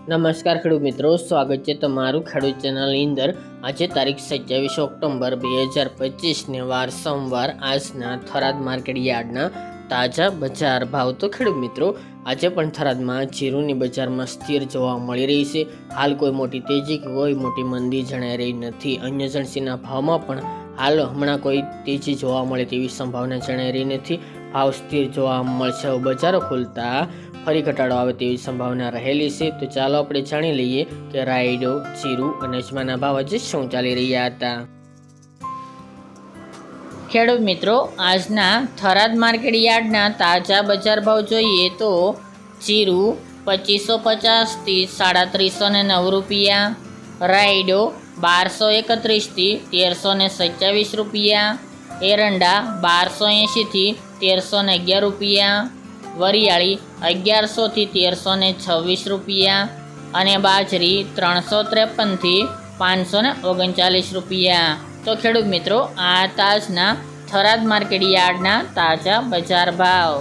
નમસ્કાર ખેડૂત મિત્રો, સ્વાગત છે તમારું ખેડૂત ચેનલની અંદર। આજે તારીખ 27 ઓક્ટોબર 2025 વાર સોમવાર આજના થરાદ માર્કેટ યાર્ડના તાજા બજાર ભાવ। તો ખેડૂત મિત્રો, આજે પણ થરાદમાં જીરુની બજારમાં સ્થિર જોવા મળી રહી છે। હાલ કોઈ મોટી તેજી કે કોઈ મોટી મંદી જણાઈ રહી નથી। અન્ય એજન્સીના ભાવમાં પણ હાલ હમણાં કોઈ તેજી જોવા મળે તેવી સંભાવના જણાઈ રહી નથી। ભાવ સ્થિર જોવા મળશે। બજારો ખુલતા ફરી ઘટાડો આવે તેવી સંભાવના રહેલી છે। તો ચાલો આપણે જાણી લઈએ કે રાયડો, જીરું અને અજમાના ભાવ આજે શું ચાલી રહ્યા હતા। ખેડૂત મિત્રો, આજના થરાદ માર્કેટ યાર્ડના તાજા બજાર ભાવ જોઈએ તો જીરું 2550 થી 3309 રૂપિયા, રાયડો 1231 થી 1327 રૂપિયા, એરંડા 1280 થી 1311 રૂપિયા, વરિયાળી 1100 થી 1326 રૂપિયા અને બાજરી 353 થી 539 રૂપિયા। તો ખેડૂત મિત્રો, આ તાજના થરાદ માર્કેટ યાર્ડના તાજા બજાર ભાવ।